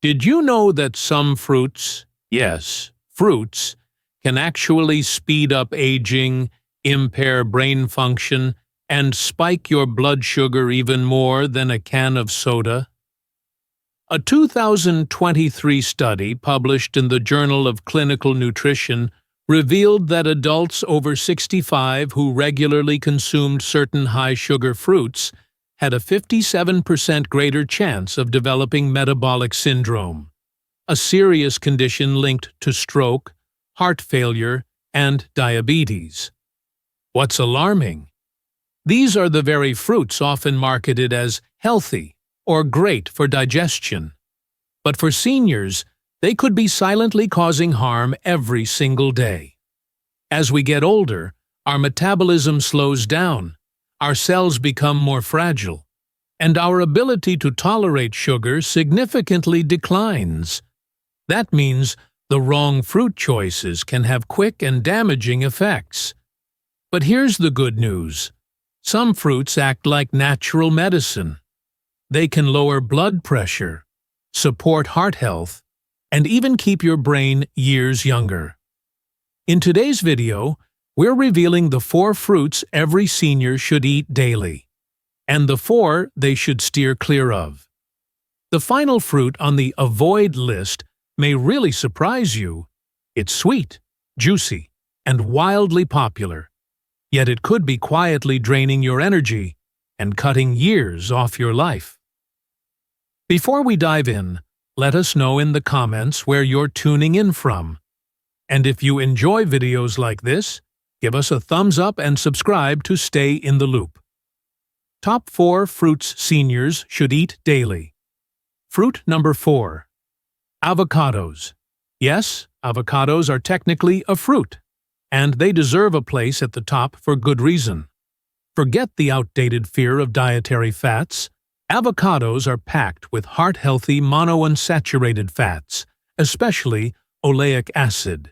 Did you know that some fruits, yes, fruits, can actually speed up aging, impair brain function, and spike your blood sugar even more than a can of soda? A 2023 study published in the Journal of Clinical Nutrition revealed that adults over 65 who regularly consumed certain high-sugar fruits had a 57% greater chance of developing metabolic syndrome, a serious condition linked to stroke, heart failure, and diabetes. What's alarming? These are the very fruits often marketed as healthy or great for digestion. But for seniors, they could be silently causing harm every single day. As we get older, our metabolism slows down, our cells become more fragile, and our ability to tolerate sugar significantly declines. That means the wrong fruit choices can have quick and damaging effects. But here's the good news. Some fruits act like natural medicine. They can lower blood pressure, support heart health, and even keep your brain years younger. In today's video, we're revealing the 4 fruits every senior should eat daily, and the 4 they should steer clear of. The final fruit on the avoid list may really surprise you. It's sweet, juicy, and wildly popular, yet it could be quietly draining your energy and cutting years off your life. Before we dive in, let us know in the comments where you're tuning in from. And if you enjoy videos like this, give us a thumbs up and subscribe to stay in the loop. Top 4 fruits seniors should eat daily. Fruit number 4. Avocados. Yes, avocados are technically a fruit, and they deserve a place at the top for good reason. Forget the outdated fear of dietary fats. Avocados are packed with heart-healthy monounsaturated fats, especially oleic acid.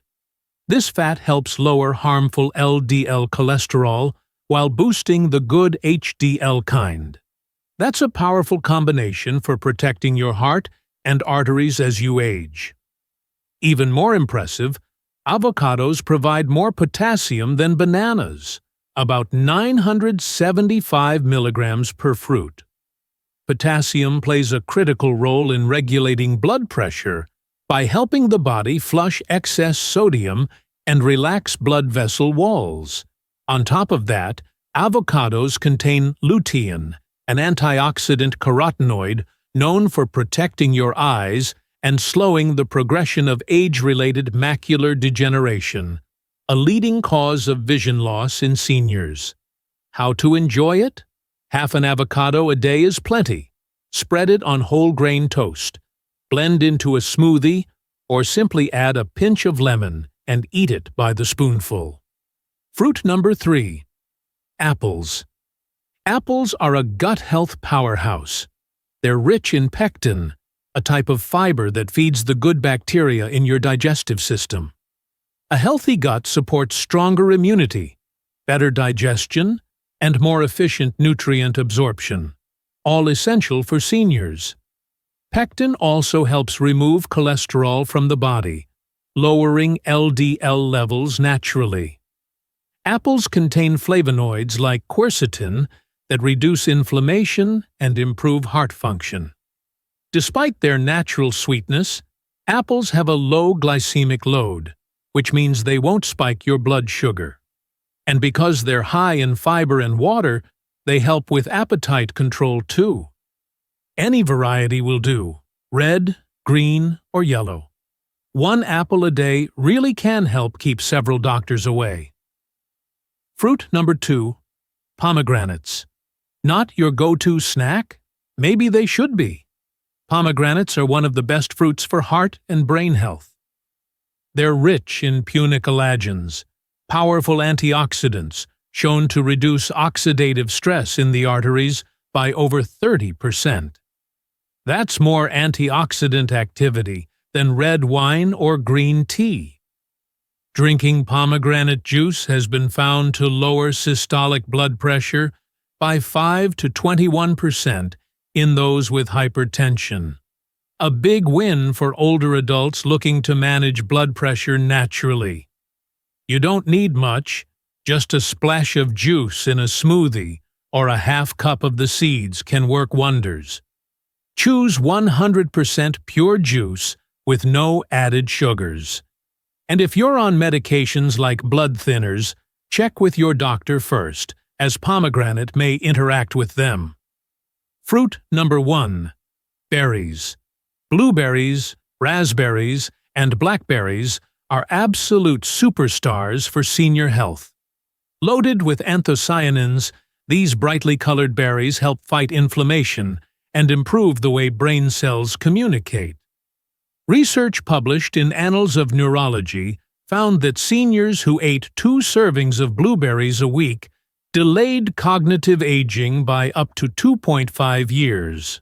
This fat helps lower harmful LDL cholesterol while boosting the good HDL kind. That's a powerful combination for protecting your heart and arteries as you age. Even more impressive, avocados provide more potassium than bananas, about 975 milligrams per fruit. Potassium plays a critical role in regulating blood pressure by helping the body flush excess sodium and relax blood vessel walls. On top of that, avocados contain lutein, an antioxidant carotenoid known for protecting your eyes and slowing the progression of age-related macular degeneration, a leading cause of vision loss in seniors. How to enjoy it? Half an avocado a day is plenty. Spread it on whole grain toast. Blend into a smoothie, or simply add a pinch of lemon and eat it by the spoonful. Fruit number 3. Apples. Apples are a gut health powerhouse. They're rich in pectin, a type of fiber that feeds the good bacteria in your digestive system. A healthy gut supports stronger immunity, better digestion, and more efficient nutrient absorption, all essential for seniors. Pectin also helps remove cholesterol from the body, lowering LDL levels naturally. Apples contain flavonoids like quercetin that reduce inflammation and improve heart function. Despite their natural sweetness, apples have a low glycemic load, which means they won't spike your blood sugar. And because they're high in fiber and water, they help with appetite control too. Any variety will do, red, green, or yellow. 1 apple a day really can help keep several doctors away. Fruit number 2. Pomegranates. Not your go-to snack? Maybe they should be. Pomegranates are one of the best fruits for heart and brain health. They're rich in punicolagens, powerful antioxidants shown to reduce oxidative stress in the arteries by over 30%. That's more antioxidant activity than red wine or green tea. Drinking pomegranate juice has been found to lower systolic blood pressure by 5 to 21% in those with hypertension. A big win for older adults looking to manage blood pressure naturally. You don't need much, just a splash of juice in a smoothie or a half cup of the seeds can work wonders. Choose 100% pure juice with no added sugars. And if you're on medications like blood thinners, check with your doctor first, as pomegranate may interact with them. Fruit number 1. Berries. Blueberries, raspberries, and blackberries are absolute superstars for senior health. Loaded with anthocyanins, these brightly colored berries help fight inflammation and improve the way brain cells communicate. Research published in Annals of Neurology found that seniors who ate 2 servings of blueberries a week delayed cognitive aging by up to 2.5 years.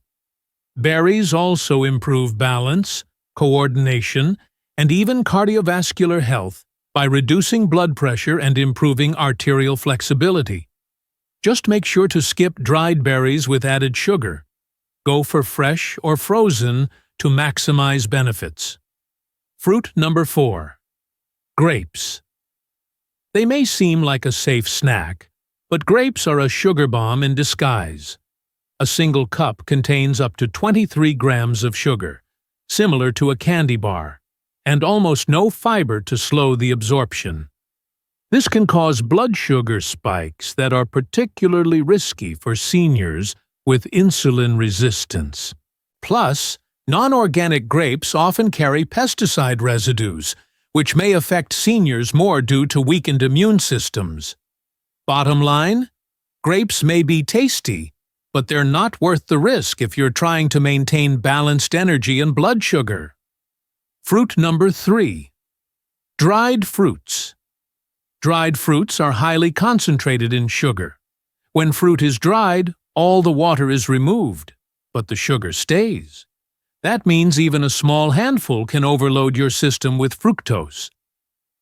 Berries also improve balance, coordination, and even cardiovascular health by reducing blood pressure and improving arterial flexibility. Just make sure to skip dried berries with added sugar. Go for fresh or frozen to maximize benefits. Fruit number 4. Grapes. They may seem like a safe snack, but grapes are a sugar bomb in disguise. A single cup contains up to 23 grams of sugar, similar to a candy bar, and almost no fiber to slow the absorption. This can cause blood sugar spikes that are particularly risky for seniors with insulin resistance. Plus, non-organic grapes often carry pesticide residues, which may affect seniors more due to weakened immune systems. Bottom line, grapes may be tasty, but they're not worth the risk if you're trying to maintain balanced energy and blood sugar. Fruit number 3. Dried fruits. Dried fruits are highly concentrated in sugar. When fruit is dried, all the water is removed, but the sugar stays. That means even a small handful can overload your system with fructose.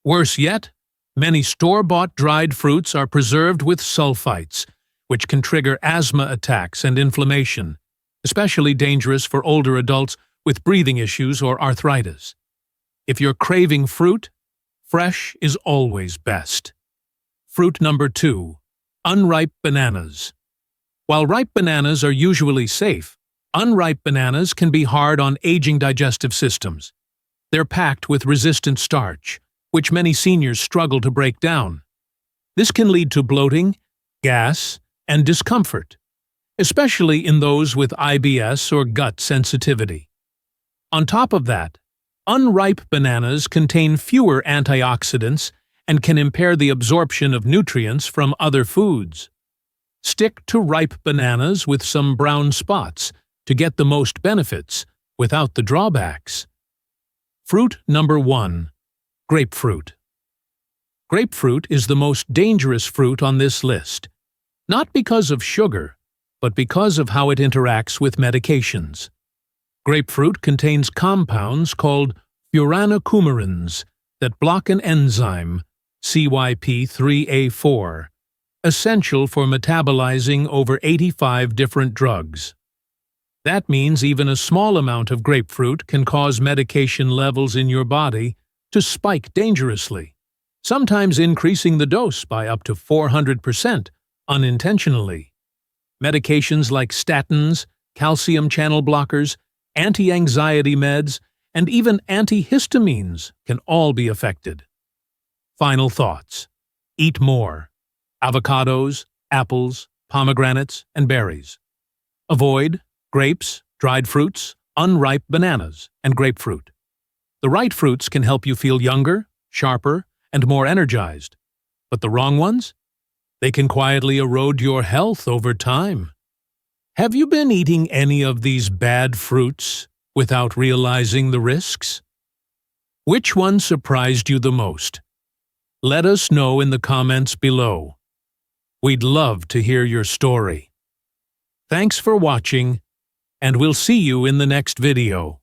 Worse yet, many store-bought dried fruits are preserved with sulfites, which can trigger asthma attacks and inflammation, especially dangerous for older adults with breathing issues or arthritis. If you're craving fruit, fresh is always best. Fruit number 2. Unripe bananas. While ripe bananas are usually safe, unripe bananas can be hard on aging digestive systems. They're packed with resistant starch, which many seniors struggle to break down. This can lead to bloating, gas, and discomfort, especially in those with IBS or gut sensitivity. On top of that, unripe bananas contain fewer antioxidants and can impair the absorption of nutrients from other foods. Stick to ripe bananas with some brown spots to get the most benefits without the drawbacks. Fruit number 1. Grapefruit. Grapefruit is the most dangerous fruit on this list, not because of sugar, but because of how it interacts with medications. Grapefruit contains compounds called furanocoumarins that block an enzyme, CYP3A4, essential for metabolizing over 85 different drugs. That means even a small amount of grapefruit can cause medication levels in your body to spike dangerously, sometimes increasing the dose by up to 400% unintentionally. Medications like statins, calcium channel blockers, anti-anxiety meds, and even antihistamines can all be affected. Final thoughts. Eat more. Avocados, apples, pomegranates, and berries. Avoid grapes, dried fruits, unripe bananas, and grapefruit. The right fruits can help you feel younger, sharper, and more energized. But the wrong ones? They can quietly erode your health over time. Have you been eating any of these bad fruits without realizing the risks? Which one surprised you the most? Let us know in the comments below. We'd love to hear your story. Thanks for watching, and we'll see you in the next video.